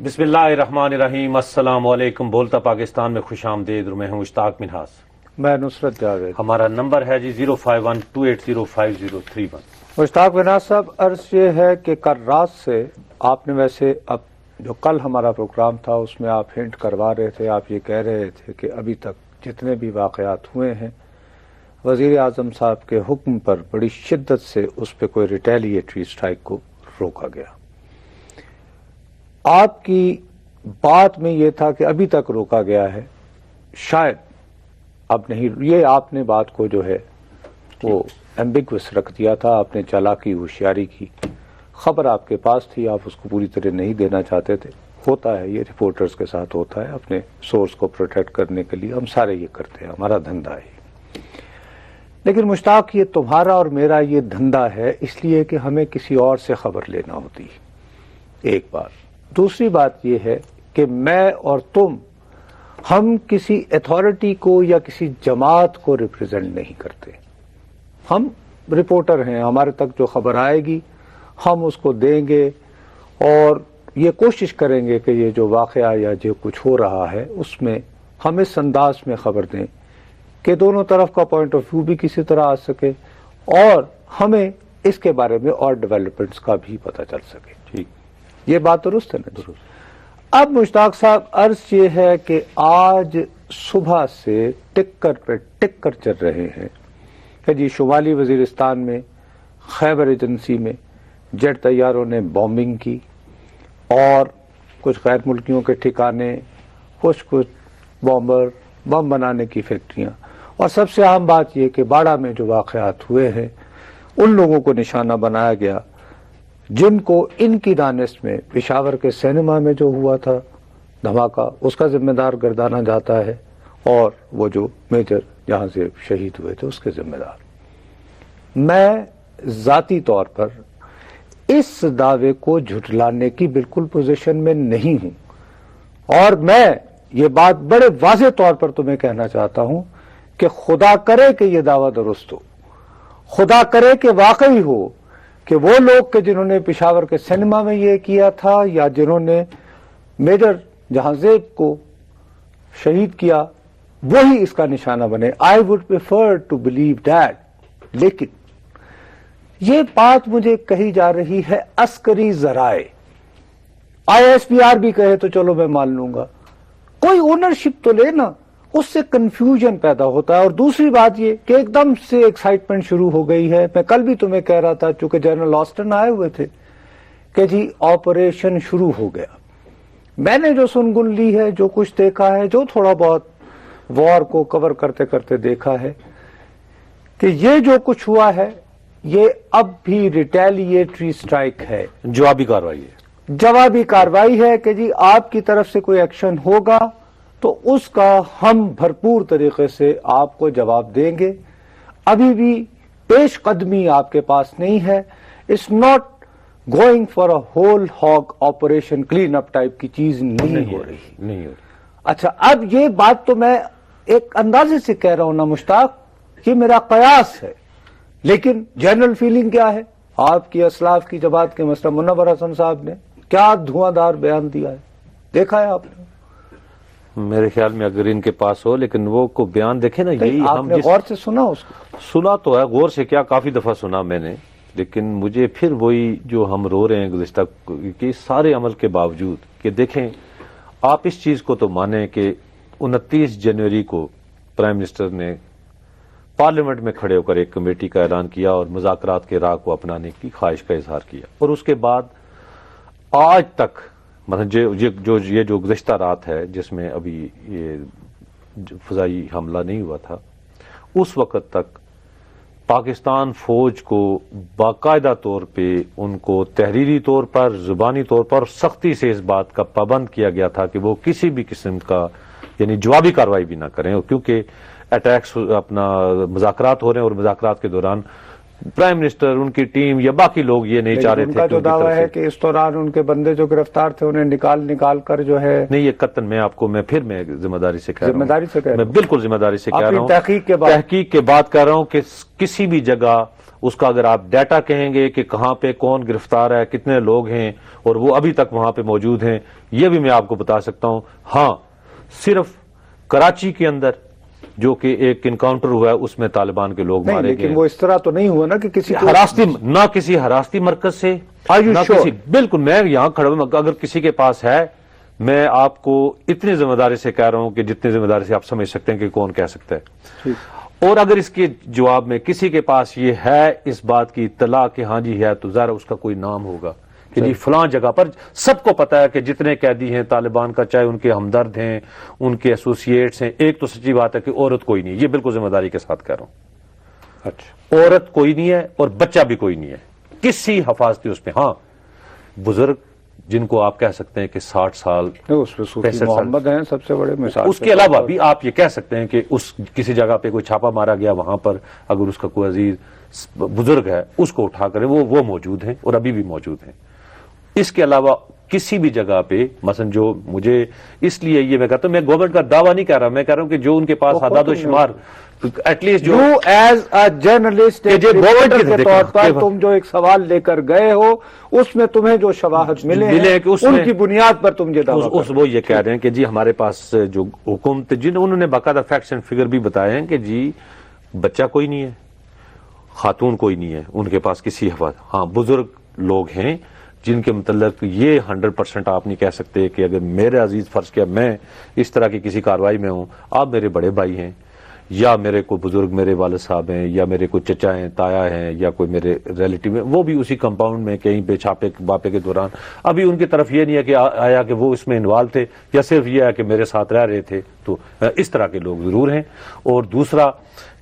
بسم اللہ الرحمن الرحیم، السلام علیکم۔ بولتا پاکستان میں خوش آمدید۔ میں ہوں مشتاق منہاس، میں نصرت جاوید۔ ہمارا نمبر ہے جی 05128050031۔ مشتاق منہاس صاحب، عرض یہ ہے کہ کل رات سے آپ نے ویسے اب جو کل ہمارا پروگرام تھا اس میں آپ ہنٹ کروا رہے تھے، آپ یہ کہہ رہے تھے کہ ابھی تک جتنے بھی واقعات ہوئے ہیں وزیر اعظم صاحب کے حکم پر بڑی شدت سے اس پہ کوئی ریٹیلیٹری اسٹرائک کو روکا گیا۔ آپ کی بات میں یہ تھا کہ ابھی تک روکا گیا ہے، شاید اب نہیں۔ یہ آپ نے بات کو جو ہے وہ ایمبیگوس رکھ دیا تھا، آپ نے چالاکی ہوشیاری کی، خبر آپ کے پاس تھی، آپ اس کو پوری طرح نہیں دینا چاہتے تھے۔ ہوتا ہے، یہ رپورٹرز کے ساتھ ہوتا ہے، اپنے سورس کو پروٹیکٹ کرنے کے لیے ہم سارے یہ کرتے ہیں، ہمارا دھندا ہے۔ لیکن مشتاق، یہ تمہارا اور میرا یہ دھندا ہے اس لیے کہ ہمیں کسی اور سے خبر لینا ہوتی ہے، ایک بات۔ دوسری بات یہ ہے کہ میں اور تم، ہم کسی اتھارٹی کو یا کسی جماعت کو ریپرزینٹ نہیں کرتے، ہم رپورٹر ہیں۔ ہمارے تک جو خبر آئے گی ہم اس کو دیں گے اور یہ کوشش کریں گے کہ یہ جو واقعہ یا جو کچھ ہو رہا ہے اس میں ہم اس انداز میں خبر دیں کہ دونوں طرف کا پوائنٹ آف ویو بھی کسی طرح آ سکے اور ہمیں اس کے بارے میں اور ڈیولپمنٹس کا بھی پتہ چل سکے۔ ٹھیک، یہ بات درست ہے نا؟ درست۔ اب مشتاق صاحب، عرض یہ ہے کہ آج صبح سے ٹکر پہ ٹکر چل رہے ہیں کہ جی شمالی وزیرستان میں خیبر ایجنسی میں جیٹ طیاروں نے بامبنگ کی اور کچھ غیر ملکیوں کے ٹھکانے، کچھ بم بنانے کی فیکٹریاں، اور سب سے اہم بات یہ کہ باڑہ میں جو واقعات ہوئے ہیں ان لوگوں کو نشانہ بنایا گیا جن کو ان کی دانش میں پشاور کے سینما میں جو ہوا تھا دھماکہ اس کا ذمہ دار گردانا جاتا ہے، اور وہ جو میجر جہاں سے شہید ہوئے تھے اس کے ذمہ دار۔ میں ذاتی طور پر اس دعوے کو جھٹلانے کی بالکل پوزیشن میں نہیں ہوں، اور میں یہ بات بڑے واضح طور پر تمہیں کہنا چاہتا ہوں کہ خدا کرے کہ یہ دعویٰ درست ہو، خدا کرے کہ واقعی ہو کہ وہ لوگ کہ جنہوں نے پشاور کے سینما میں یہ کیا تھا یا جنہوں نے میجر جہانزیب کو شہید کیا وہی اس کا نشانہ بنے۔ I would prefer to believe that۔ لیکن یہ بات مجھے کہی جا رہی ہے عسکری ذرائع، ISPR بھی کہے تو چلو میں مان لوں گا، کوئی اونرشپ تو لینا، اس سے کنفیوژن پیدا ہوتا ہے۔ اور دوسری بات یہ کہ ایک دم سے ایکسائٹمنٹ شروع ہو گئی ہے۔ میں کل بھی تمہیں کہہ رہا تھا چونکہ جنرل آسٹن آئے ہوئے تھے کہ جی آپریشن شروع ہو گیا۔ میں نے جو سنگن لی ہے، جو کچھ دیکھا ہے، جو تھوڑا بہت وار کو کور کرتے کرتے دیکھا ہے کہ یہ جو کچھ ہوا ہے یہ اب بھی ریٹیلیٹری اسٹرائک ہے، جوابی کارروائی ہے، جوابی کارروائی ہے کہ جی آپ کی طرف سے کوئی ایکشن ہوگا تو اس کا ہم بھرپور طریقے سے آپ کو جواب دیں گے۔ ابھی بھی پیش قدمی آپ کے پاس نہیں ہے۔ It's not going for a whole hog operation, clean up type کی چیز نہیں ہو رہی۔ اچھا، اب یہ بات تو میں ایک اندازے سے کہہ رہا ہوں نا مشتاق، یہ میرا قیاس ہے، لیکن جنرل فیلنگ کیا ہے؟ آپ کی اسلاف کی جماعت کے مثلا منور حسن صاحب نے کیا دھواں دار بیان دیا ہے، دیکھا ہے آپ نے؟ میرے خیال میں اگر ان کے پاس ہو، لیکن وہ کو بیان دیکھیں نا، یہی آپ ہم نے غور سے سنا اس کو؟ سنا تو ہے، غور سے کیا، کافی دفعہ سنا میں نے، لیکن مجھے پھر وہی جو ہم رو رہے ہیں گزشتہ کہ سارے عمل کے باوجود کہ دیکھیں، آپ اس چیز کو تو مانیں کہ 29 جنوری کو پرائم منسٹر نے پارلیمنٹ میں کھڑے ہو کر ایک کمیٹی کا اعلان کیا اور مذاکرات کے راہ کو اپنانے کی خواہش کا اظہار کیا، اور اس کے بعد آج تک مثلا یہ جو گزشتہ رات ہے جس میں ابھی یہ فضائی حملہ نہیں ہوا تھا، اس وقت تک پاکستان فوج کو باقاعدہ طور پہ ان کو تحریری طور پر، زبانی طور پر سختی سے اس بات کا پابند کیا گیا تھا کہ وہ کسی بھی قسم کا یعنی جوابی کارروائی بھی نہ کریں، کیونکہ اٹیکس اپنا مذاکرات ہو رہے ہیں اور مذاکرات کے دوران پرائم منسٹر، ان کی ٹیم یا باقی لوگ یہ نہیں چاہ رہے تھے۔ ان کا جو دعویٰ ہے کہ اس دوران ان کے بندے جو گرفتار تھے انہیں نکال کر جو ہے، نہیں، یہ قطعاً میں آپ کو میں ذمہ داری سے کہہ رہا ہوں، ذمہ داری سے کہہ رہا ہوں، میں بالکل ذمہ داری سے کہہ رہا ہوں، تحقیق کے بعد کہہ رہا ہوں کہ کسی بھی جگہ اس کا اگر آپ ڈیٹا کہیں گے کہ کہاں پہ کون گرفتار ہے، کتنے لوگ ہیں اور وہ ابھی تک وہاں پہ موجود ہیں، یہ بھی میں آپ کو بتا سکتا ہوں۔ ہاں، صرف کراچی کے اندر جو کہ ایک انکاؤنٹر ہوا ہے اس میں طالبان کے لوگ مارے گئے، لیکن وہ اس طرح تو نہیں ہوا نا کہ کسی نہ کسی حراستی مرکز سے، نہ کسی، بالکل میں یہاں کھڑا ہوں، اگر کسی کے پاس ہے، میں آپ کو اتنی ذمہ داری سے کہہ رہا ہوں کہ جتنی ذمہ داری سے آپ سمجھ سکتے ہیں کہ کون کہہ سکتا ہے۔ اور اگر اس کے جواب میں کسی کے پاس یہ ہے اس بات کی اطلاع کہ ہاں جی ہے، تو ظاہر اس کا کوئی نام ہوگا کہ جی فلاں جگہ پر۔ سب کو پتا ہے کہ جتنے قیدی ہیں طالبان کا، چاہے ان کے ہمدرد ہیں، ان کے ایسوسیٹس ہیں، ایک تو سچی بات ہے کہ عورت کوئی نہیں ہے، یہ بالکل ذمہ داری کے ساتھ کہہ رہا ہوں۔ اچھا، عورت کوئی نہیں ہے اور بچہ بھی کوئی نہیں ہے کسی حفاظتی اس میں۔ ہاں، بزرگ جن کو آپ کہہ سکتے ہیں کہ 60 سال، اس پہ صوفی محمد ہیں سب سے بڑے مثال۔ اس کے علاوہ بھی آپ یہ کہہ سکتے ہیں کہ اس کسی جگہ پہ کوئی چھاپا مارا گیا، وہاں پر اگر اس کا کوئی عزیز بزرگ ہے اس کو اٹھا کر وہ موجود ہیں اور ابھی بھی موجود ہیں۔ اس کے علاوہ کسی بھی جگہ پہ مثلا جو مجھے، اس لیے یہ میں کہتا ہوں، میں گورنمنٹ کا دعویٰ نہیں کر رہا، میں کہہ رہا ہوں کہ جو ان کے پاس اعداد و شمار ایٹ لیسٹ جو ایز اے جرنلسٹ کے طور پر تم جو ایک سوال لے کر گئے ہو اس میں تمہیں جو شواہد ملے ہیں ان کی بنیاد پر تم یہ دعویٰ وہ یہ کہہ رہے ہیں کہ جی ہمارے پاس جو حکومت، انہوں نے باقاعدہ فیکٹس اینڈ فگر بھی بتائے ہیں کہ جی بچہ کوئی نہیں ہے، خاتون کوئی نہیں ہے ان کے پاس کسی حفاظت۔ ہاں، بزرگ لوگ ہیں جن کے متعلق یہ 100% آپ نہیں کہہ سکتے کہ اگر میرے عزیز فرض کیا میں اس طرح کی کسی کارروائی میں ہوں، آپ میرے بڑے بھائی ہیں یا میرے کوئی بزرگ میرے والد صاحب ہیں یا میرے کوئی چچا ہیں، تایا ہیں یا کوئی میرے ریلیٹیو ہیں، وہ بھی اسی کمپاؤنڈ میں کہیں پہ چھاپے باپے کے دوران، ابھی ان کی طرف یہ نہیں ہے کہ آیا کہ وہ اس میں انوالو تھے یا صرف یہ ہے کہ میرے ساتھ رہ رہے تھے۔ تو اس طرح کے لوگ ضرور ہیں۔ اور دوسرا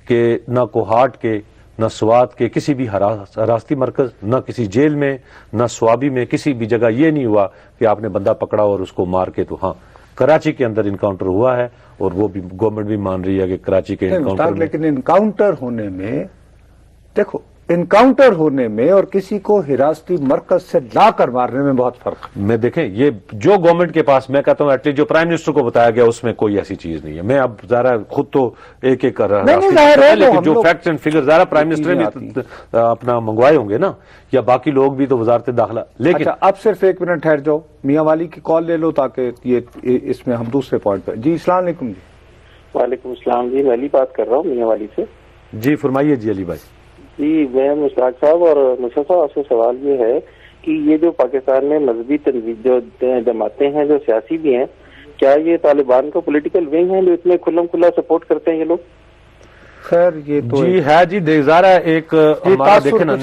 کہ نہ کوہاٹ کے، نہ سوات کے کسی بھی حراستی مرکز، نہ کسی جیل میں، نہ سوابی میں، کسی بھی جگہ یہ نہیں ہوا کہ آپ نے بندہ پکڑا اور اس کو مار کے۔ تو ہاں، کراچی کے اندر انکاؤنٹر ہوا ہے اور وہ بھی گورنمنٹ بھی مان رہی ہے کہ کراچی کے انکاؤنٹر، لیکن انکاؤنٹر ہونے میں، دیکھو انکاؤنٹر ہونے میں اور کسی کو حراستی مرکز سے لا کر مارنے میں بہت فرق ہے۔ میں دیکھیں یہ جو گورنمنٹ کے پاس، میں کہتا ہوں ایٹ لیسٹ جو پرائم منسٹر کو بتایا گیا اس میں کوئی ایسی چیز نہیں ہے۔ میں اب ذرا خود تو ایک ایک کر رہا ہوں، لیکن جو فیکٹس اینڈ فگر ذرا پرائم منسٹر بھی اپنا منگوائے ہوں گے نا، یا باقی لوگ بھی تو وزارت داخلہ۔ لیکن اب صرف ایک منٹ ٹھہر جاؤ، میاں والی کی کال لے لو تاکہ یہ اس میں ہم دوسرے پوائنٹ پہ۔ جی السلام علیکم۔ جی وعلیکم السلام جی، میں علی بات کر رہا ہوں میاں والی سے۔ جی فرمائیے جی علی بھائی۔ جی میں مشتاق صاحب اور مشرف صاحب، آپ سے سوال یہ ہے کہ یہ جو پاکستان میں مذہبی تنظیم جو جماعتیں ہیں جو سیاسی بھی ہیں، کیا یہ طالبان کو پولیٹیکل ونگ ہیں جو اس میں کھلم کھلا سپورٹ کرتے ہیں یہ لوگ؟ خیر یہ تو جی ہے جی، دیکھزارہ ایک ہمارا دیکھیں نا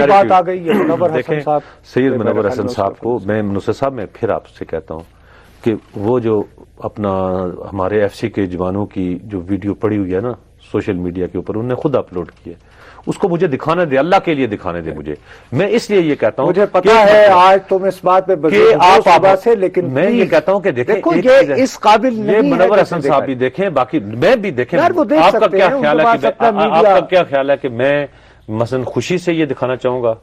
بات آ گئی ہے منور حسن صاحب، سید منور حسن صاحب کو میں منصر صاحب میں پھر آپ سے کہتا ہوں کہ وہ جو اپنا ہمارے ایف سی کے جوانوں کی جو ویڈیو پڑی ہوئی ہے نا سوشل میڈیا کے اوپر، انہوں نے خود اپلوڈ کی ہے، اس کو مجھے دکھانے دے، اللہ کے لیے دکھانے دے مجھے۔ میں اس لیے یہ کہتا ہوں، مجھے پتا ہے آج تم اس بات پہ آپ سے، لیکن میں یہ کہتا ہوں کہ دیکھیں یہ اس قابل نہیں ہے، منور حسن صاحب بھی دیکھیں، باقی میں بھی دیکھیں، آپ کا کیا خیال ہے کہ میں مثلا خوشی سے یہ دکھانا چاہوں گا؟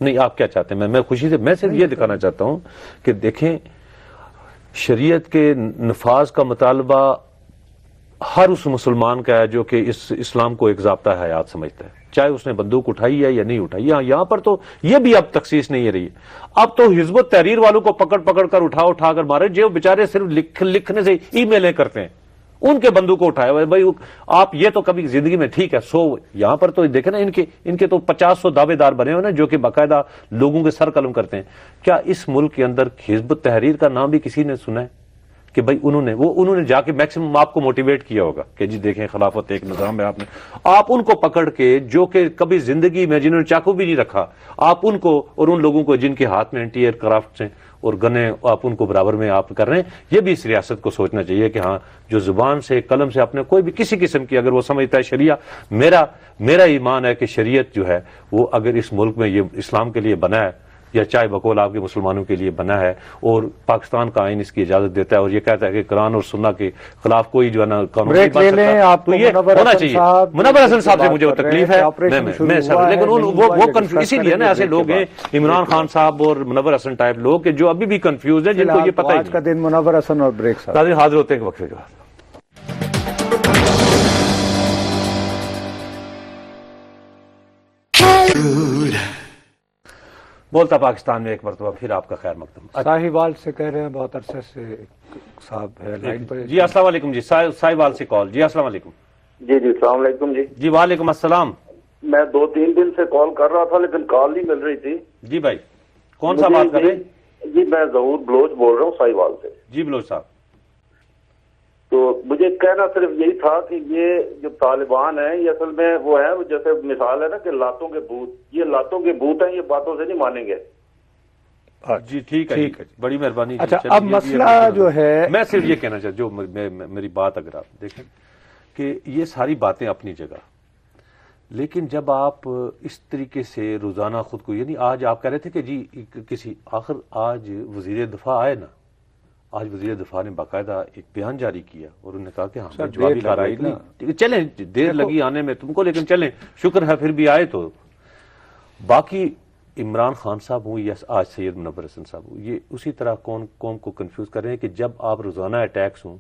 نہیں، آپ کیا چاہتے ہیں؟ میں خوشی سے، میں صرف یہ دکھانا چاہتا ہوں کہ دیکھیں شریعت کے نفاذ کا مطالبہ ہر اس مسلمان کا ہے جو کہ اس اسلام کو ایک ضابطہ حیات سمجھتا ہے، چاہے اس نے بندوق اٹھائی ہے یا نہیں اٹھائی۔ یہاں پر تو یہ بھی اب تخصیص نہیں رہی ہے، اب تو حزب التحریر والوں کو پکڑ کر اٹھا کر مارے، جو بیچارے صرف لکھنے سے ای میلیں کرتے ہیں، ان کے بندوق کو اٹھایا ہوا ہے۔ بھائی آپ یہ تو کبھی زندگی میں ٹھیک ہے یہاں پر تو دیکھیں نا، ان کے تو 50-100 دعوے دار بنے ہوئے نا جو کہ باقاعدہ لوگوں کے سر قلم کرتے ہیں۔ کیا اس ملک کے اندر حزب التحریر کا نام بھی کسی نے سنا ہے کہ بھائی انہوں نے جا کے میکسیمم آپ کو موٹیویٹ کیا ہوگا کہ جی دیکھیں خلافت ایک نظام ہے، آپ ان کو پکڑ کے جو کہ کبھی زندگی میں جنہوں نے چاقو بھی نہیں رکھا، آپ ان کو اور ان لوگوں کو جن کے ہاتھ میں اینٹی ایئر کرافٹ ہیں اور گنیں، آپ ان کو برابر میں آپ کر رہے ہیں۔ یہ بھی اس ریاست کو سوچنا چاہیے کہ ہاں جو زبان سے قلم سے اپنے کوئی بھی کسی قسم کی اگر وہ سمجھتا ہے شریعہ، میرا ایمان ہے کہ شریعت جو ہے وہ اگر اس ملک میں یہ اسلام کے لیے بنا ہے یا چاہے بقول آپ کے مسلمانوں کے لیے بنا ہے اور پاکستان کا آئین اس کی اجازت دیتا ہے اور یہ کہتا ہے کہ قرآن اور سنہ کے خلاف کوئی جو ہے نا قانون نہیں بن سکتا، تو یہ ہونا چاہیے۔ منور حسن صاحب سے مجھے وہ تکلیف ہے، لیکن اسی لیے نا ایسے لوگ ہیں عمران خان صاحب اور منور حسن ٹائپ لوگ کہ جو ابھی بھی کنفیوز ہیں، جن کو یہ پتہ ہی نہیں۔ کا دن منور حسن اور بریک صاحب حاضر ہوتے ہیں وقفے کے بعد۔ good. بولتا پاکستان میں ایک مرتبہ پھر آپ کا خیر مقدم. ساہیوال سے کہہ رہے ہیں بہت عرصے سے صاحب ہے لائن پر. جی السلام علیکم. جی ساہیوال سے کال. جی السلام علیکم. جی السلام علیکم. جی وعلیکم السلام. میں 2-3 دن سے کال کر رہا تھا لیکن کال نہیں مل رہی تھی. جی بھائی کون سا بات کر رہے ہیں؟ جی میں ظہور بلوچ بول رہا ہوں ساہیوال سے. جی بلوچ صاحب. تو مجھے کہنا صرف یہی تھا کہ یہ جو طالبان ہیں یہ اصل میں وہ ہے جیسے مثال ہے نا کہ لاتوں کے بھوت. یہ لاتوں کے بھوت ہیں, یہ باتوں سے نہیں مانیں گے. جی ٹھیک ہے, بڑی مہربانی. اچھا اب مسئلہ جو ہے, میں صرف یہ کہنا چاہتا جو میری بات اگر آپ دیکھیں کہ یہ ساری باتیں اپنی جگہ, لیکن جب آپ اس طریقے سے روزانہ خود کو, یعنی آج آپ کہہ رہے تھے کہ جی کسی آخر آج وزیر دفاع آئے نا, آج وزیر دفاع نے باقاعدہ ایک بیان جاری کیا اور انہوں نے کہا کہ ہم جوابی کارروائی نہیں, چلیں دیر لگی آنے میں تم کو لیکن چلیں شکر ہے پھر بھی آئے. تو باقی عمران خان صاحب ہوں یا آج سید منور حسن صاحب ہوں, یہ اسی طرح قوم کو کنفیوز کر رہے ہیں کہ جب آپ روزانہ اٹیکس ہوں,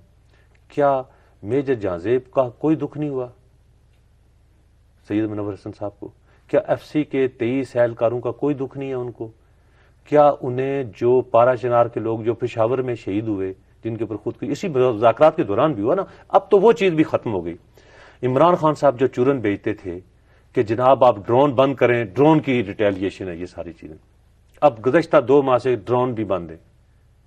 کیا میجر جہانزیب کا کوئی دکھ نہیں ہوا سید منور حسن صاحب کو؟ کیا ایف سی کے 23 اہلکاروں کا کوئی دکھ نہیں ہے ان کو؟ کیا انہیں جو پارا چنار کے لوگ جو پشاور میں شہید ہوئے جن کے اوپر خود کو اسی مذاکرات کے دوران بھی ہوا نا, اب تو وہ چیز بھی ختم ہو گئی. عمران خان صاحب جو چورن بیچتے تھے کہ جناب آپ ڈرون بند کریں, ڈرون کی ریٹیلیشن ہے یہ ساری چیزیں, اب گزشتہ 2 ماہ سے ڈرون بھی بند ہے.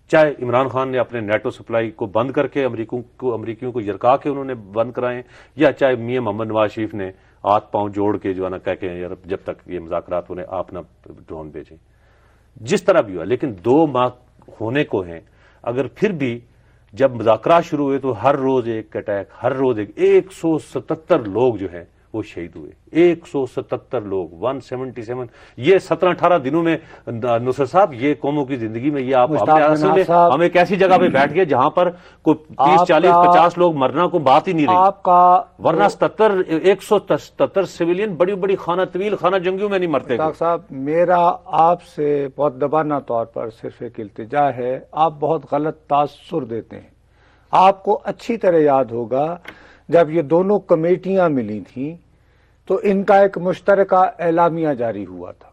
چاہے عمران خان نے اپنے نیٹو سپلائی کو بند کر کے امریکیوں کو یرکا کے انہوں نے بند کرائے, یا چاہے میاں محمد نواز شریف نے ہاتھ پاؤں جوڑ کے جو ہے نا کہہ کے یار جب تک یہ مذاکرات ہونے آپ نہ ڈرون بھیجیں. جس طرح بھی ہوا, لیکن 2 ماہ ہونے کو ہیں. اگر پھر بھی جب مذاکرات شروع ہوئے تو ہر روز ایک اٹیک, ہر روز 177 لوگ جو ہیں وہ شہید ہوئے. 177 لوگ, 177. یہ 17-18 دنوں میں نصر صاحب یہ قوموں کی زندگی میں یہ آپ اصل میں ہم ایک ایسی جگہ پہ بیٹھ گئے جہاں پر کوئی 30-40-50 لوگ مرنا کو بات ہی نہیں رہی آپ کا, ورنہ 177 سویلین بڑی بڑی خانہ طویل خانہ جنگیوں میں نہیں مرتے. صاحب میرا آپ سے بہت دبانہ طور پر صرف ایک التجا ہے, آپ بہت غلط تاثر دیتے ہیں. آپ کو اچھی طرح یاد ہوگا جب یہ دونوں کمیٹیاں ملی تھیں تو ان کا ایک مشترکہ اعلامیہ جاری ہوا تھا.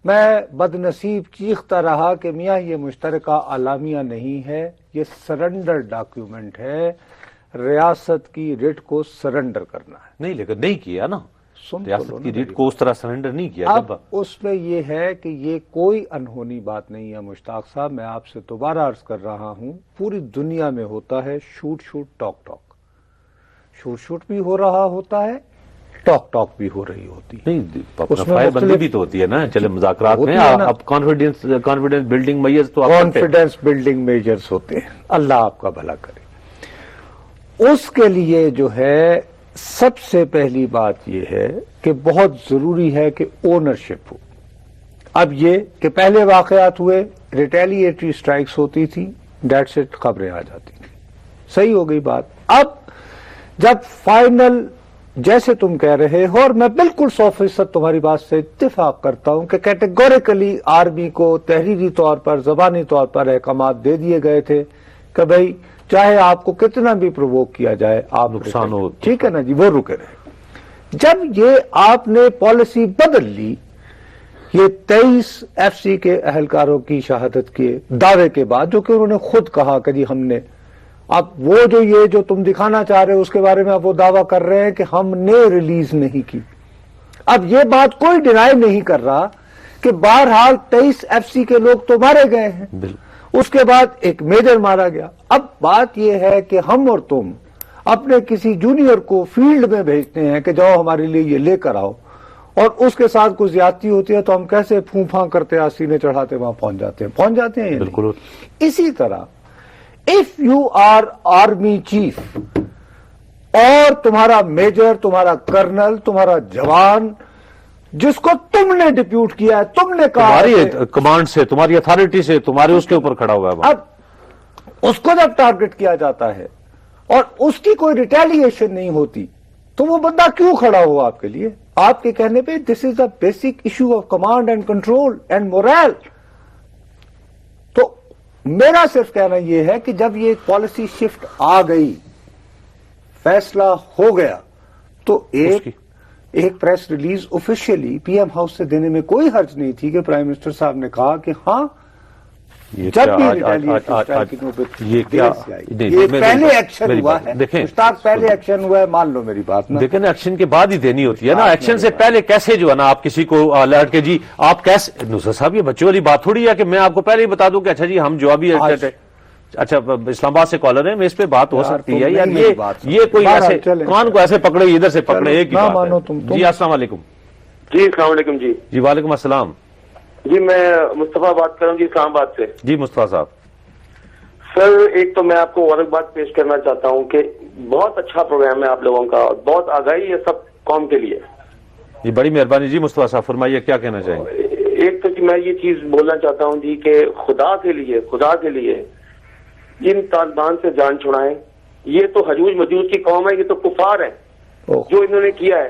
میں بد نصیب چیختا رہا کہ میاں یہ مشترکہ اعلامیہ نہیں ہے, یہ سرنڈر ڈاکیومنٹ ہے, ریاست کی ریٹ کو سرنڈر کرنا ہے. نہیں لیکن نہیں کیا نا, ریاست کی ریٹ کو اس طرح سرنڈر نہیں کیا. اب اس میں یہ ہے کہ یہ کوئی انہونی بات نہیں ہے مشتاق صاحب, میں آپ سے دوبارہ عرض کر رہا ہوں, پوری دنیا میں ہوتا ہے شوٹ ٹاک ٹاک, شوٹ بھی ہو رہا ہوتا ہے, ٹاک بھی ہو رہی ہوتی ہے. نہیں فائر بندی بھی تو ہوتی ہے نا, چلے مذاکرات میں اب کانفیڈنس بلڈنگ میجرز تو کانفیڈنس بلڈنگ میجرز ہوتے ہیں. اللہ آپ کا بھلا کرے. اس کے لیے جو ہے سب سے پہلی بات یہ ہے کہ بہت ضروری ہے کہ اونرشپ ہو. اب یہ کہ پہلے واقعات ہوئے, ریٹیلیٹری سٹرائکس ہوتی تھی, دیٹس اٹ, خبریں آ جاتی تھی, صحیح ہو گئی بات. اب جب فائنل جیسے تم کہہ رہے ہو, اور میں بالکل 100% تمہاری بات سے اتفاق کرتا ہوں کہ کیٹیگوریکلی آرمی کو تحریری طور پر زبانی طور پر احکامات دے دیے گئے تھے کہ بھئی چاہے آپ کو کتنا بھی پرووک کیا جائے آپ نقصان ہو, ٹھیک ہے نا جی, وہ رکے رہے. جب یہ آپ نے پالیسی بدل لی, یہ 23 ایف سی کے اہلکاروں کی شہادت کے دعوے کے بعد, جو کہ انہوں نے خود کہا کہ جی ہم نے, اب وہ جو یہ جو تم دکھانا چاہ رہے ہو اس کے بارے میں اب وہ دعویٰ کر رہے ہیں کہ ہم نے ریلیز نہیں کی. اب یہ بات کوئی ڈینائی نہیں کر رہا کہ بہرحال 23 ایف سی کے لوگ تو مارے گئے ہیں, اس کے بعد ایک میجر مارا گیا. اب بات یہ ہے کہ ہم اور تم اپنے کسی جونیئر کو فیلڈ میں بھیجتے ہیں کہ جاؤ ہمارے لیے یہ لے کر آؤ, اور اس کے ساتھ کوئی زیادتی ہوتی ہے تو ہم کیسے پھونپھاں کرتے ہیں, سینے چڑھاتے وہاں پہنچ جاتے ہیں. بالکل. اسی طرح if you are army chief اور تمہارا میجر, تمہارا کرنل, تمہارا جوان جس کو تم نے ڈپیوٹ کیا ہے, تم نے کہا تمہاری کمانڈ سے, تمہاری اتھارٹی سے, تمہارے اس کے اوپر کھڑا ہوا ہے, اب اس کو جب ٹارگٹ کیا جاتا ہے اور اس کی کوئی ریٹیلیشن نہیں ہوتی تو وہ بندہ کیوں کھڑا ہوا آپ کے لیے؟ آپ کے کہنے پہ this is a basic issue of command and control and morale. تو میرا صرف کہنا یہ ہے کہ جب یہ پالیسی شفٹ آ گئی, فیصلہ ہو گیا, تو ایک ایک press release officially P M house سے دینے میں کوئی حرج نہیں تھی کہ پرائم منسٹر صاحب نے کہا کہ ہاں جب بھی یہ پہلے ایکشن ہوا ہے، مشتاق پہلے ایکشن ہوا ہے، مان لو میری بات نا، لیکن ایکشن کے بعد ہی دینی ہوتی ہے نا، ایکشن سے پہلے کیسے جو ہے نا آپ کسی کو الرٹ کے جی آپ کیسے، نصرت صاحب یہ بچوں والی بات تھوڑی ہے کہ میں آپ کو پہلے ہی بتا دوں کہ اچھا جی ہم جو ابھی اچھا اسلام آباد سے کالر ہیں، میں اس پہ بات ہو سکتی ہے یار، یہ کوئی ایسے کان کو ایسے پکڑے ادھر سے پکڑے ایک ہی بات ہے۔ جی السلام علیکم۔ جی السلام علیکم۔ جی وعلیکم السلام۔ جی میں مصطفیٰ بات کر رہا ہوں جی اسلام آباد سے۔ جی مصطفیٰ صاحب۔ سر ایک تو میں آپ کو مبارکباد پیش کرنا چاہتا ہوں کہ بہت اچھا پروگرام ہے آپ لوگوں کا، اور بہت آگاہی ہے سب قوم کے لیے۔ جی بڑی مہربانی جی مصطفیٰ صاحب، فرمائیے کیا کہنا چاہیں گے؟ ایک تو میں یہ چیز بولنا چاہتا ہوں جی کہ خدا کے لیے جن طالبان سے جان چھڑائیں، یہ تو حجوج مجوج کی قوم ہے، یہ تو کفار ہے جو انہوں نے کیا ہے،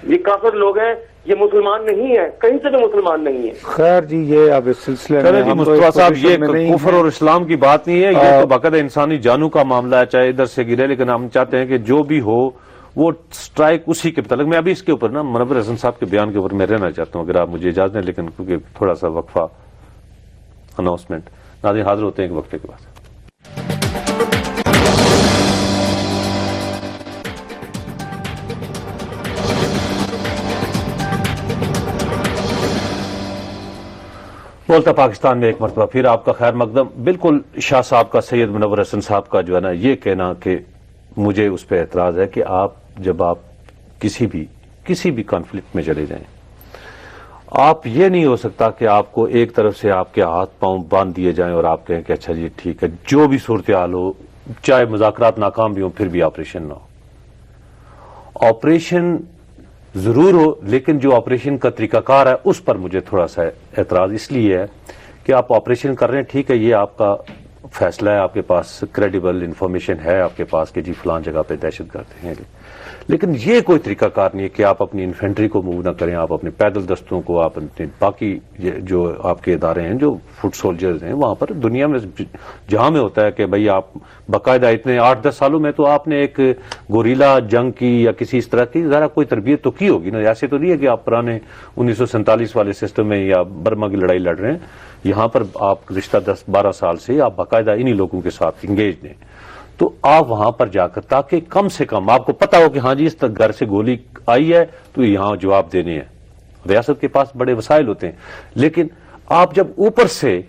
یہ کافر لوگ ہیں، یہ مسلمان نہیں ہے، کہیں سے بھی مسلمان نہیں ہے۔ خیر جی یہ اب اس سلسلے میں جی مصطفیٰ صاحب یہ کفر اور اسلام کی بات نہیں ہے، یہ تو باقاعدہ انسانی جانوں کا معاملہ ہے، چاہے ادھر سے گرے، لیکن ہم چاہتے ہیں کہ جو بھی ہو وہ سٹرائک اسی کے متعلق۔ میں ابھی اس کے اوپر نا منور حسن صاحب کے بیان کے اوپر میں رہنا چاہتا ہوں اگر آپ مجھے اجازت دیں، لیکن کیونکہ تھوڑا سا وقفہ اناؤنسمنٹ، ناظرین حاضر ہوتے ہیں ایک وقفے کے بعد۔ بولتا پاکستان میں ایک مرتبہ پھر آپ کا خیر مقدم۔ بالکل شاہ صاحب کا، سید منور حسن صاحب کا جو ہے نا یہ کہنا کہ مجھے اس پہ اعتراض ہے کہ آپ جب آپ کسی بھی کانفلکٹ میں چلے جائیں، آپ یہ نہیں ہو سکتا کہ آپ کو ایک طرف سے آپ کے ہاتھ پاؤں باندھ دیے جائیں اور آپ کہیں کہ اچھا جی ٹھیک ہے جو بھی صورتحال ہو، چاہے مذاکرات ناکام بھی ہوں پھر بھی آپریشن نہ ہو۔ آپریشن ضرور ہو، لیکن جو آپریشن کا طریقہ کار ہے اس پر مجھے تھوڑا سا اعتراض اس لیے ہے کہ آپ آپریشن کر رہے ہیں، ٹھیک ہے یہ آپ کا فیصلہ ہے، آپ کے پاس کریڈیبل انفارمیشن ہے آپ کے پاس کہ جی فلان جگہ پہ دہشت گرد ہیں، لیکن یہ کوئی طریقہ کار نہیں ہے کہ آپ اپنی انفینٹری کو موو نہ کریں، آپ اپنے پیدل دستوں کو، آپ اپنے باقی جو آپ کے ادارے ہیں جو فٹ سولجرز ہیں وہاں پر دنیا میں جہاں میں ہوتا ہے کہ بھئی آپ باقاعدہ اتنے 8-10 سالوں میں تو آپ نے ایک گوریلا جنگ کی یا کسی اس طرح کی ذرا کوئی تربیت تو کی ہوگی نا، ایسے تو نہیں ہے کہ آپ پرانے 1947 والے سسٹم میں یا برما کی لڑائی لڑ رہے ہیں، یہاں پر آپ گزشتہ 10-12 سال سے آپ باقاعدہ انہی لوگوں کے ساتھ انگیجڈ ہیں، تو آپ وہاں پر جا کر تاکہ کم سے کم آپ کو پتا ہو کہ ہاں جی اس تک گھر سے گولی آئی ہے تو یہاں جواب دینے ہیں۔ ریاست کے پاس بڑے وسائل ہوتے ہیں، لیکن آپ جب اوپر سے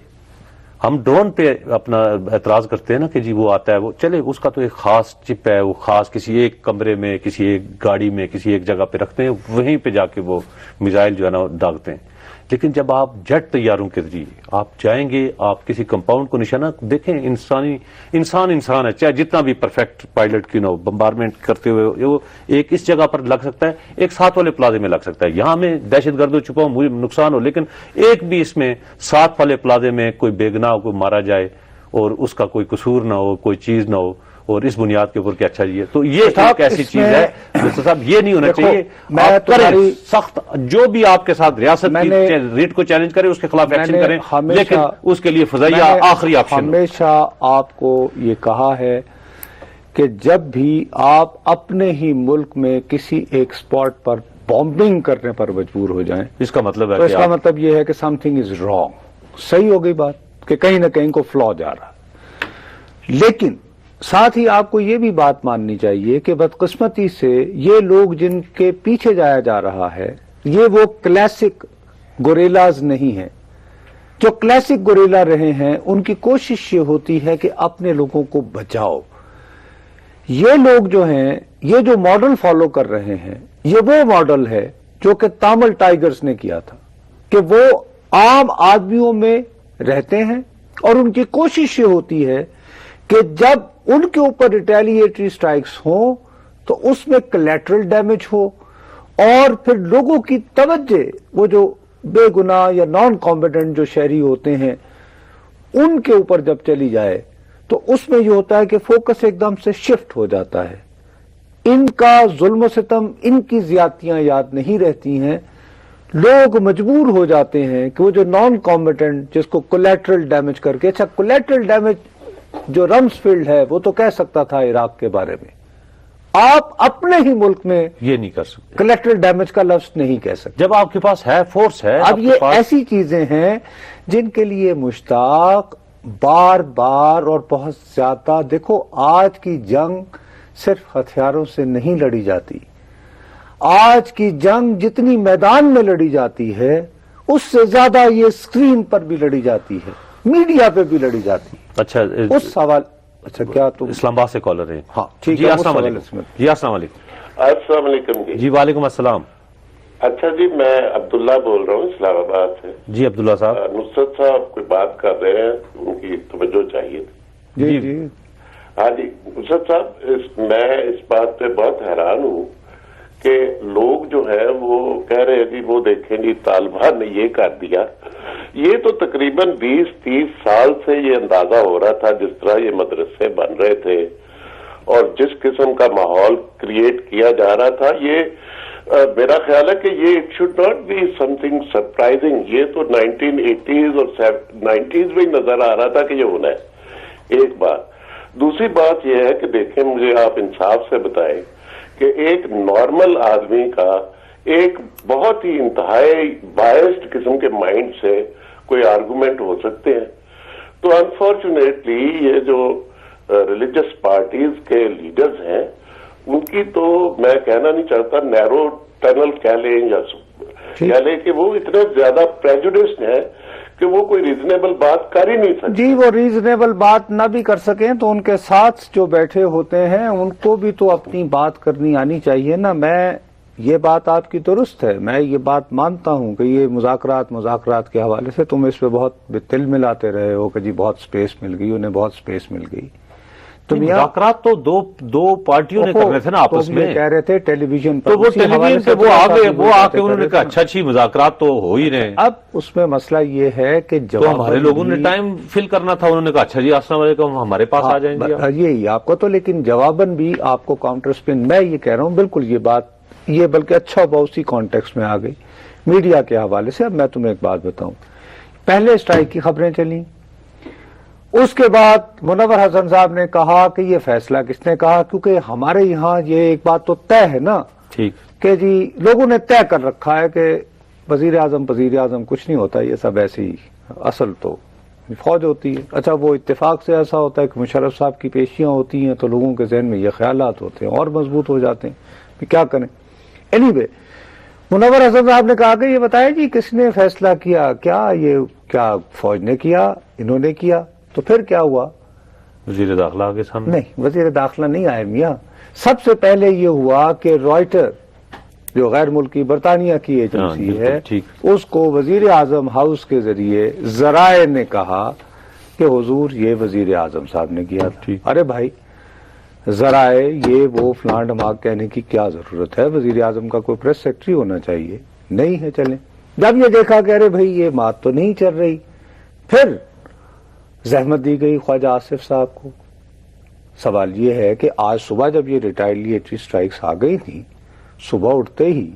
ہم ڈرون پہ اپنا اعتراض کرتے ہیں نا کہ جی وہ آتا ہے، وہ چلے اس کا تو ایک خاص چپ ہے، وہ خاص کسی ایک کمرے میں، کسی ایک گاڑی میں، کسی ایک جگہ پہ رکھتے ہیں، وہیں پہ جا کے وہ میزائل جو ہے نا داغتے ہیں۔ لیکن جب آپ جیٹ طیاروں کے ذریعے آپ جائیں گے، آپ کسی کمپاؤنڈ کو نشانہ دیکھیں، انسان ہے، چاہے جتنا بھی پرفیکٹ پائلٹ کیوں نہ ہو، بمبارمنٹ کرتے ہوئے وہ ایک اس جگہ پر لگ سکتا ہے، ایک ساتھ والے پلازے میں لگ سکتا ہے، یہاں میں دہشت گردوں چھپاؤں مجھے نقصان ہو، لیکن ایک بھی اس میں ساتھ والے پلازے میں کوئی بے گناہ کو مارا جائے اور اس کا کوئی قصور نہ ہو، کوئی چیز نہ ہو، اور اس بنیاد کے اوپر کہ اچھا جی ہے، تو یہ ایک ایسی چیز ہے مستر صاحب یہ نہیں ہونا چاہیے۔ آپ کریں سخت، جو بھی آپ کے ساتھ ریاست کی ریٹ کو چیلنج کرے اس کے خلاف ایکشن کریں، لیکن اس کے لیے فضائیہ آخری آپشن۔ ہمیشہ آپ کو یہ کہا ہے کہ جب بھی آپ اپنے ہی ملک میں کسی ایک سپاٹ پر بامبنگ کرنے پر مجبور ہو جائیں، اس کا مطلب ہے تو اس کا مطلب یہ ہے کہ سم تھنگ از رانگ، صحیح ہو گئی بات کہ کہیں نہ کہیں کو فلا جا رہا۔ لیکن ساتھ ہی آپ کو یہ بھی بات ماننی چاہیے کہ بدقسمتی سے یہ لوگ جن کے پیچھے جایا جا رہا ہے یہ وہ کلاسک گوریلاز نہیں ہیں۔ جو کلاسک گوریلا رہے ہیں ان کی کوشش یہ ہوتی ہے کہ اپنے لوگوں کو بچاؤ۔ یہ لوگ جو ہیں، یہ جو ماڈل فالو کر رہے ہیں، یہ وہ ماڈل ہے جو کہ تامل ٹائیگرز نے کیا تھا کہ وہ عام آدمیوں میں رہتے ہیں اور ان کی کوشش یہ ہوتی ہے کہ جب ان کے اوپر ریٹیلیٹری سٹرائکس ہوں تو اس میں کلیٹرل ڈیمیج ہو اور پھر لوگوں کی توجہ وہ جو بے گناہ یا نان کمپیٹنٹ جو شہری ہوتے ہیں ان کے اوپر جب چلی جائے تو اس میں یہ ہوتا ہے کہ فوکس ایک دم سے شفٹ ہو جاتا ہے، ان کا ظلم و ستم، ان کی زیادتیاں یاد نہیں رہتی ہیں، لوگ مجبور ہو جاتے ہیں کہ وہ جو نان کمپیٹنٹ جس کو کولیٹرل ڈیمیج کر کے، اچھا کولیٹرل ڈیمیج جو رمز فیلڈ ہے وہ تو کہہ سکتا تھا عراق کے بارے میں، آپ اپنے ہی ملک میں یہ نہیں کر سکتے. کلیکٹرل ڈیمیج کا لفظ نہیں کہہ سکتے. جب آپ کے پاس ہے، فورس ہے. اب یہ ایسی چیزیں ہیں جن کے لیے مشتاق بار بار اور بہت زیادہ، دیکھو آج کی جنگ صرف ہتھیاروں سے نہیں لڑی جاتی. آج کی جنگ جتنی میدان میں لڑی جاتی ہے اس سے زیادہ یہ اسکرین پر بھی لڑی جاتی ہے، میڈیا پہ بھی لڑی جاتی ہے. اچھا اس سوال، اچھا کیا تم اسلام آباد سے کالر ہیں؟ ہاں ٹھیک جی ہے. السلام علیکم. جی السلام علیکم. السلام علیکم جی وعلیکم السلام. اچھا جی، میں عبداللہ بول رہا ہوں اسلام آباد سے. جی عبداللہ صاحب. نصرت صاحب کوئی بات کر رہے ہیں، ان کی توجہ چاہیے. جی جی ہاں جی نصرت صاحب، میں اس بات پہ بہت حیران ہوں کہ لوگ جو ہے وہ کہہ رہے ہیں جی وہ دیکھیں جی طالبان نے یہ کر دیا. یہ تو تقریباً 20-30 سال سے یہ اندازہ ہو رہا تھا جس طرح یہ مدرسے بن رہے تھے اور جس قسم کا ماحول کریٹ کیا جا رہا تھا. یہ میرا خیال ہے کہ یہ it should not be something surprising. یہ تو 1980s اور 90s میں ہی نظر آ رہا تھا کہ یہ ہونا ہے. ایک بات. دوسری بات یہ ہے کہ دیکھیں، مجھے آپ انصاف سے بتائیں کہ ایک نارمل آدمی کا ایک بہت ہی انتہائی بائسڈ قسم کے مائنڈ سے کوئی آرگومنٹ ہو سکتے ہیں. تو انفارچونیٹلی یہ جو ریلیجس پارٹیز کے لیڈرز ہیں ان کی تو میں کہنا نہیں چاہتا نیرو ٹنل کہہ لیں یا کہہ لیں کہ وہ اتنے زیادہ پریجوڈسڈ ہیں کہ وہ کوئی ریزنیبل بات کر ہی نہیں سکتے. جی وہ ریزنیبل بات نہ بھی کر سکیں تو ان کے ساتھ جو بیٹھے ہوتے ہیں ان کو بھی تو اپنی بات کرنی آنی چاہیے نا. میں یہ بات آپ کی درست ہے، میں یہ بات مانتا ہوں کہ یہ مذاکرات کے حوالے سے تم اس پہ بہت تل ملاتے رہے ہو کہ جی بہت سپیس مل گئی، انہیں بہت سپیس مل گئی. مذاکرات تو دو پارٹیوں نے کرنے تھے نا آپس میں. کہہ رہے تھے ٹیلی ویژن پر، تو وہ ٹیلی ویژن پہ وہ آ کے انہوں نے کہا اچھا اچھی مذاکرات تو ہو ہی رہے ہیں. اب اس میں مسئلہ یہ ہے کہ تو ہمارے لوگوں نے ٹائم فل کرنا تھا. انہوں نے کہا اچھا جی السلام علیکم ہمارے پاس آ جائیں گے. یہی آپ کو تو، لیکن جواباً بھی آپ کو کاؤنٹر اسپن. میں یہ کہہ رہا ہوں بالکل یہ بات، یہ بلکہ اچھا ہوا اسی کانٹیکسٹ میں آ گئی میڈیا کے حوالے سے. اب میں تمہیں ایک بات بتاؤں، پہلے اسٹرائک کی خبریں چلیں، اس کے بعد منور حسن صاحب نے کہا کہ یہ فیصلہ کس نے کہا، کیونکہ ہمارے یہاں یہ ایک بات تو طے ہے نا ٹھیک کہ جی لوگوں نے طے کر رکھا ہے کہ وزیر اعظم کچھ نہیں ہوتا، یہ سب ایسے ہی، اصل تو فوج ہوتی ہے. اچھا وہ اتفاق سے ایسا ہوتا ہے کہ مشرف صاحب کی پیشیاں ہوتی ہیں تو لوگوں کے ذہن میں یہ خیالات ہوتے ہیں اور مضبوط ہو جاتے ہیں. کیا کریں. اینی وے منور حسن صاحب نے کہا کہ یہ بتایا جی کس نے فیصلہ کیا، کیا فوج نے کیا، انہوں نے کیا. تو پھر کیا ہوا؟ وزیر داخلہ کے سامنے نہیں، وزیر داخلہ نہیں آئے میاں. سب سے پہلے یہ ہوا کہ رائٹر جو غیر ملکی برطانیہ کی ایجنسی ہے اس کو وزیر اعظم ہاؤس کے ذریعے ذرائع نے کہا کہ حضور یہ وزیر اعظم صاحب نے کیا تھا. ارے بھائی ذرائع یہ وہ فلاں ڈھماک کہنے کی کیا ضرورت ہے؟ وزیر اعظم کا کوئی پریس سیکرٹری ہونا چاہیے. نہیں ہے. چلیں جب یہ دیکھا کہ ارے بھائی یہ بات تو نہیں چل رہی، پھر زحمت دی گئی خواجہ آصف صاحب کو. سوال یہ ہے کہ آج صبح جب یہ ریٹائلیٹری سٹرائکس آ گئی تھیں، صبح اٹھتے ہی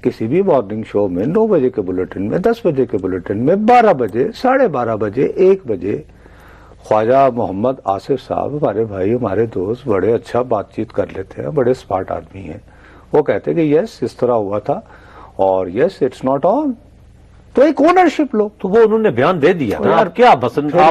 کسی بھی مارننگ شو میں 9 بجے کے بلیٹن میں، 10 بجے کے بلیٹن میں، 12 بجے، 12:30 بجے، 1 بجے خواجہ محمد آصف صاحب ہمارے بھائی، ہمارے دوست، بڑے اچھا بات چیت کر لیتے ہیں، بڑے اسمارٹ آدمی ہیں، وہ کہتے کہ یس اس طرح ہوا تھا اور یس اٹس ناٹ آن. تو ایک اونرشپ لو. تو وہ انہوں نے بیان دے دیا نا. کیا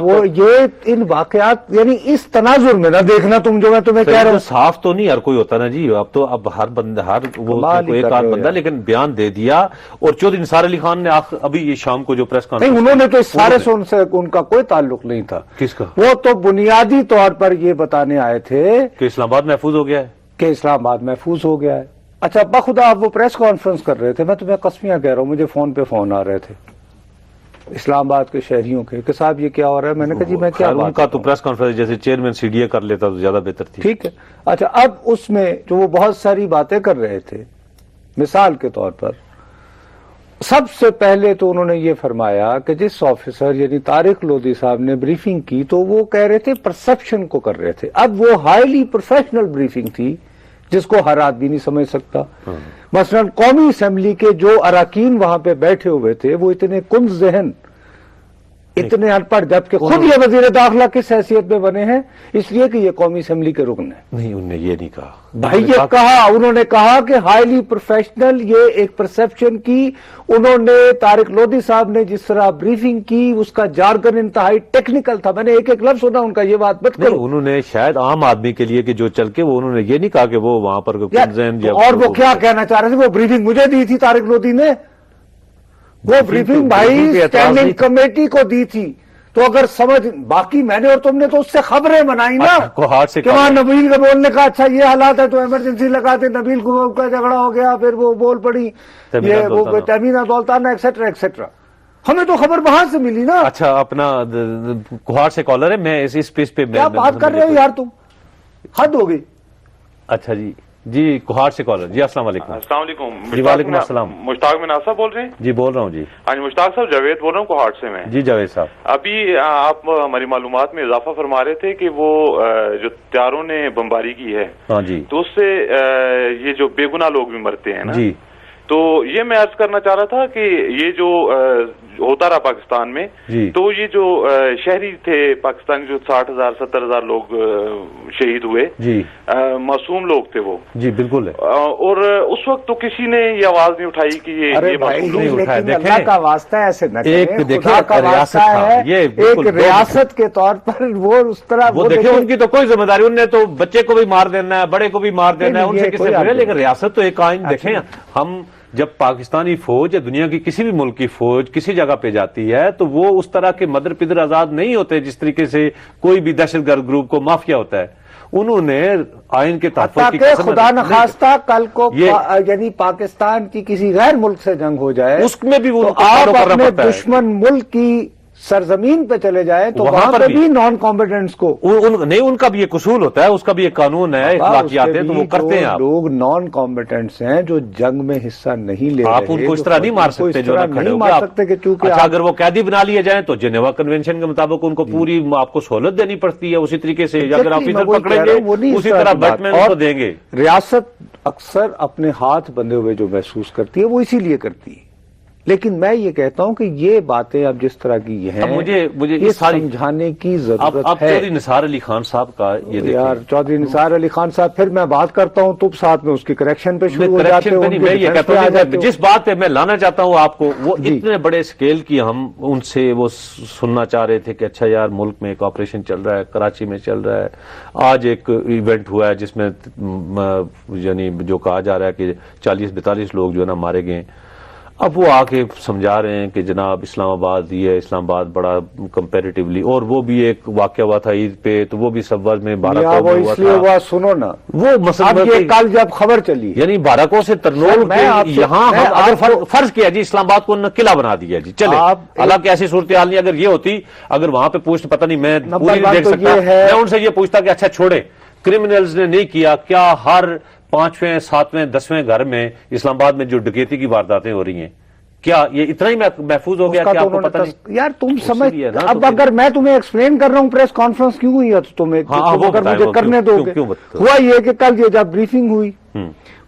وہ یہ ان واقعات یعنی اس تناظر میں نہ دیکھنا تم جو میں تمہیں کہہ رہا ہوں. صاف تو نہیں ہر کوئی ہوتا نا جی. اب ہر بندہ، ہر وہ ایک آدھ بندہ، لیکن بیان دے دیا. اور چودھری نثار علی خان نے ابھی یہ شام کو جو پریس کانفرنس، نہیں انہوں نے تو اس سارے سے ان کا کوئی تعلق نہیں تھا. کس کا؟ وہ تو بنیادی طور پر یہ بتانے آئے تھے کہ اسلام آباد محفوظ ہو گیا ہے، کہ اسلام آباد محفوظ ہو گیا ہے. اچھا بخدا آپ وہ پریس کانفرنس کر رہے تھے، میں تمہیں قسمیاں کہہ رہا ہوں، مجھے فون پہ فون آ رہے تھے اسلام آباد کے شہریوں کے کہ صاحب یہ کیا ہو رہا ہے. میں نے کہا جی میں کیا، ان کا تو پریس کانفرنس جیسے چیئرمین سی ڈی اے کر لیتا تو زیادہ بہتر تھی. ٹھیک ہے. اچھا اب اس میں جو وہ بہت ساری باتیں کر رہے تھے، مثال کے طور پر سب سے پہلے تو انہوں نے یہ فرمایا کہ جس آفیسر یعنی طارق لودھی صاحب نے بریفنگ کی تو وہ کہہ رہے تھے پرسپشن کو کر رہے تھے. اب وہ ہائیلی پروفیشنل بریفنگ تھی جس کو ہر آدمی نہیں سمجھ سکتا. مثلا قومی اسمبلی کے جو اراکین وہاں پہ بیٹھے ہوئے تھے وہ اتنے کن ذہن، اتنے ان پڑھ جبکہ خود یہ وزیر داخلہ کس حیثیت میں بنے ہیں؟ اس لیے کہ یہ قومی اسمبلی کے رکن ہیں. نہیں، انہوں نے یہ نہیں کہا بھائی یہ کہا، انہوں نے کہا کہ ہائیلی پروفیشنل، یہ ایک پرسپشن کی. انہوں نے طارق لودھی صاحب نے جس طرح بریفنگ کی اس کا جارگن انتہائی ٹیکنیکل تھا. میں نے ایک ایک لفظ سنا ان کا، یہ بات مت کرو. انہوں نے شاید عام آدمی کے لیے کہ جو چل کے وہ انہوں نے یہ نہیں کہا کہ وہ وہاں پر اور وہ کیا کہنا چاہ رہے تھے؟ وہ بریفنگ مجھے دی تھی طارق لودھی نے، وہ بریفنگ بھائی اسٹینڈنگ کمیٹی کو دی تھی. تو اگر سمجھ باقی میں نے اور تم نے تو اس سے خبریں بنائی نا کہ وہاں نبیل کے بولنے کا اچھا یہ حالات ہے تو ایمرجنسی لگاتے، نبیل کو کا جھگڑا ہو گیا، پھر وہ بول پڑی یہ وہ تہمینہ دولتانہ ایکسیٹرا ایکسیٹرا. ہمیں تو خبر وہاں سے ملی نا. اچھا، اپنا کوہاٹ سے کالر ہے، میں اس پیس پہ کیا بات کر رہے ہو یار، تم حد ہو گئی. اچھا جی کوہاٹ سے کالر. جی السلام علیکم. السلام علیکم. جی وعلیکم السلام. مشتاق مناز صاحب بول رہے ہیں؟ جی بول رہا ہوں. جی ہاں جی، مشتاق صاحب جاوید بول رہا ہوں کوہاٹ سے میں. جی جاوید صاحب، ابھی آپ ہماری معلومات میں اضافہ فرما رہے تھے کہ وہ جو ہتھیاروں نے بمباری کی ہے، ہاں جی، تو اس سے یہ جو بے گناہ لوگ بھی مرتے ہیں نا. جی تو یہ میں عرض کرنا چاہ رہا تھا کہ یہ جو ہوتا رہا پاکستان میں، جی تو یہ جو شہری تھے پاکستانی جو 60,000 70,000 لوگ شہید ہوئے، جی معصوم لوگ تھے وہ. جی بالکل ہے. اور اس وقت تو کسی نے یہ آواز نہیں اٹھائی کہ یہ لیکن اللہ کا واسطہ ایسے نہ کریں. دیکھیں خدا کا واسطہ ہے، یہ ایک ریاست کے طور پر وہ اس طرح وہ دیکھیں ان کی تو کوئی ذمہ داری، انہوں نے تو بچے کو بھی مار دینا ہے، بڑے کو بھی مار دینا ہے، ان سے کسی نے. لیکن ریاست تو ایک آئین. دیکھیں ہم جب پاکستانی فوج یا دنیا کی کسی بھی ملک کی فوج کسی جگہ پہ جاتی ہے تو وہ اس طرح کے مدر پدر آزاد نہیں ہوتے جس طریقے سے کوئی بھی دہشت گرد گروپ کو مافیا ہوتا ہے. انہوں نے آئین کے تحفظ کی قسم خدا نخواستہ کل کو یعنی پاکستان کی کسی غیر ملک سے جنگ ہو جائے، اس میں بھی تو آپ اپنے دشمن ملک کی سرزمین پہ چلے جائیں تو وہاں پر بھی نان کمبیٹنٹس کو نہیں، ان کا بھی ایک اصول ہوتا ہے، اس کا بھی ایک قانون ہے، اخلاقیات ہیں، تو وہ کرتے ہیں. لوگ نان کمبیٹنٹس ہیں جو جنگ میں حصہ نہیں لے رہے، آپ ان کو اس طرح نہیں مار سکتے جو نہیں مار سکتے کہ چونکہ اگر وہ قیدی بنا لیے جائیں تو جنیوا کنونشن کے مطابق ان کو پوری آپ کو سہولت دینی پڑتی ہے اسی طریقے سے. اگر آفیسر پکڑیں گے اسی طرح بیٹمین کو دیں گے. ریاست اکثر اپنے ہاتھ بندھے ہوئے جو محسوس کرتی ہے وہ اسی لیے کرتی ہے. لیکن میں یہ کہتا ہوں کہ یہ باتیں اب جس طرح کی یہ ہیں مجھے یہ سمجھانے کی ضرورت ہے. اب چودھری نثار علی خان صاحب کا یہ یار چودھری نثار علی خان صاحب، پھر میں بات کرتا ہوں تم ساتھ میں اس کی کریکشن پہ شروع ہو جاتے ہو. میں یہ کہتا ہوں جس بات پہ میں لانا چاہتا ہوں آپ کو، وہ اتنے بڑے اسکیل کی ہم ان سے وہ سننا چاہ رہے تھے کہ اچھا یار ملک میں ایک آپریشن چل رہا ہے، کراچی میں چل رہا ہے، آج ایک ایونٹ ہوا ہے جس میں یعنی جو کہا جا رہا ہے کہ 40-42 لوگ جو ہے نا مارے گئے. اب وہ آ کے سمجھا رہے ہیں کہ جناب اسلام آباد یہ ہے، اسلام آباد بڑا کمپیریٹیولی، اور وہ بھی ایک واقعہ ہوا تھا عید پہ تو وہ بھی سب میں 12 کو ہوا تھا. سنو نا وہ مسئلہ کل جب خبر چلی یعنی 12 کو سے ترنول کے یہاں اگر فرض کیا جی اسلام آباد کو قلعہ بنا دیا جی، چلے حالانکہ ایسی صورتحال نہیں. اگر یہ ہوتی، اگر وہاں پہ پوچھتے پتہ نہیں میں پوری نہیں دیکھ سکتا، میں ان سے یہ پوچھتا کہ اچھا چھوڑے کرمنلز نے نہیں کیا، کیا ہر 5ویں 7ویں 10ویں گھر میں اسلام آباد میں جو ڈکیتی کی وارداتیں ہو رہی ہیں کیا یہ اتنا ہی محفوظ ہو گیا کہ آپ کو پتہ نہیں؟ یار تم سمجھ، اب اگر میں تمہیں ایکسپلین کر رہا ہوں پریس کانفرنس کیوں ہوئی ہے تو تمہیں اگر مجھے کرنے دو گے. ہوا یہ کہ کل یہ جب بریفنگ ہوئی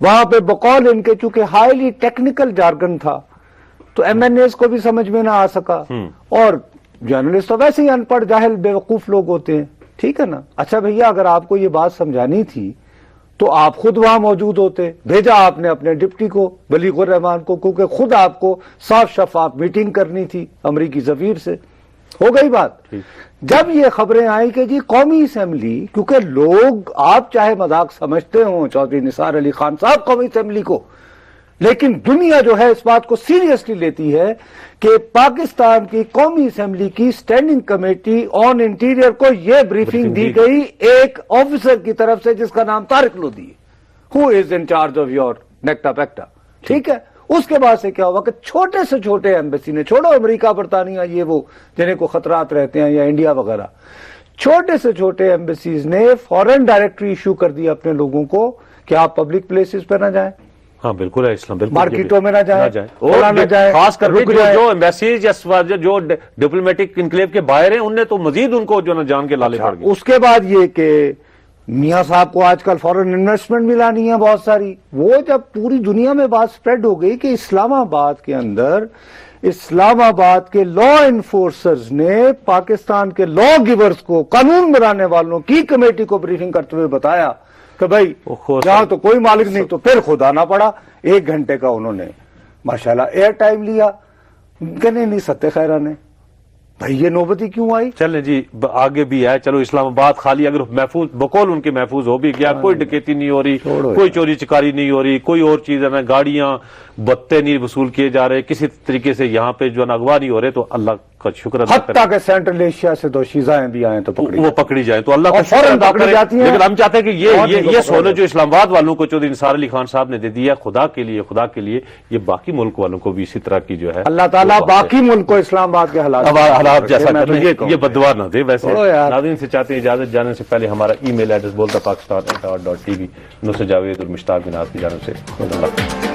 وہاں پہ بقول ان کے چونکہ ہائیلی ٹیکنیکل جارگن تھا تو ایم این ایز کو بھی سمجھ میں نہ آ سکا، اور جرنلسٹ تو ویسے ہی ان پڑھ جاہل بے وقوف لوگ ہوتے ہیں، ٹھیک ہے نا. اچھا بھیا اگر آپ کو یہ بات سمجھانی تھی تو آپ خود وہاں موجود ہوتے، بھیجا آپ نے اپنے ڈپٹی کو بلیغ الرحمان کو، کیونکہ خود آپ کو صاف شفاف میٹنگ کرنی تھی امریکی سفیر سے. ہو گئی بات. جب یہ خبریں آئیں کہ جی قومی اسمبلی، کیونکہ لوگ آپ چاہے مذاق سمجھتے ہوں چودھری نثار علی خان صاحب قومی اسمبلی کو، لیکن دنیا جو ہے اس بات کو سیریسلی لیتی ہے کہ پاکستان کی قومی اسمبلی کی اسٹینڈنگ کمیٹی آن انٹیریئر کو یہ بریفنگ دی گئی ایک آفیسر کی طرف سے جس کا نام طارق لودھی ہے، who is in charge of your NACTA پیکٹا. ٹھیک ہے. اس کے بعد سے کیا ہوا کہ چھوٹے سے چھوٹے ایمبیسی نے، چھوڑو امریکہ برطانیہ یہ وہ جنہیں کو خطرات رہتے ہیں یا انڈیا وغیرہ، چھوٹے سے چھوٹے ایمبیسیز نے فورن ڈائریکٹری ایشو کر دیا اپنے لوگوں کو کہ آپ پبلک پلیسز پہ نہ جائیں. ہاں بالکل ہے اسلام، بالکل مارکیٹوں میں نہ جائیں، خاص کر جو ایمبیسیز یا جو ڈپلومیٹک انکلیو کے باہر ہیں ان نے تو مزید ان کو جو نا جان کے لالے پڑ گئے. اس کے بعد یہ کہ میاں صاحب کو آج کل فورن انویسٹمنٹ بھی لانی ہے بہت ساری. وہ جب پوری دنیا میں بات سپریڈ ہو گئی کہ اسلام آباد کے اندر اسلام آباد کے لا انفورسرز نے پاکستان کے لا گیورز کو، قانون بنانے والوں کی کمیٹی کو بریفنگ کرتے ہوئے بتایا کہ بھائی جہاں تو کوئی مالک نہیں تو پھر خود آنا پڑا. 1 گھنٹے کا انہوں نے ماشاءاللہ ایئر ٹائم لیا. کہنے نہیں ستے خیرہ نے بھائی یہ نوبتی کیوں آئی؟ چلیں جی آگے بھی ہے. چلو اسلام آباد خالی اگر محفوظ بقول ان کے محفوظ ہو بھی گیا، کوئی ڈکیتی نہیں ہو رہی، کوئی چوری چکاری نہیں ہو رہی، کوئی اور چیز ہے نا، گاڑیاں بتے نہیں وصول کیے جا رہے، کسی طریقے سے یہاں پہ جو اغوا نہیں ہو رہے، تو اللہ کا شکر ادا کریں. حتیٰ کہ سینٹرل ایشیا سے 2 شیزائیں بھی آئیں تو وہ پکڑی جائیں تو اللہ کا شکر فوراً ادا پکڑی کریں. جاتی ہیں. لیکن ہم چاہتے ہیں کہ یہ سہولت جو اسلام آباد والوں کو چودھری نثار علی خان صاحب نے دے دی ہے، خدا کے لیے یہ باقی ملک والوں کو بھی اسی طرح کی جو ہے اللہ تعالیٰ باقی ملک کو اسلام آباد کے حالات جیسا کریں. یہ بددعا نہ دے. ویسے ناظرین سے چاہتے ہیں اجازت جانے سے پہلے ہمارا ای میل ایڈریس بولتا پاکستان @.tv. نصر جاوید اور مشتاق بن عاص کی جانب سے خدا حافظ.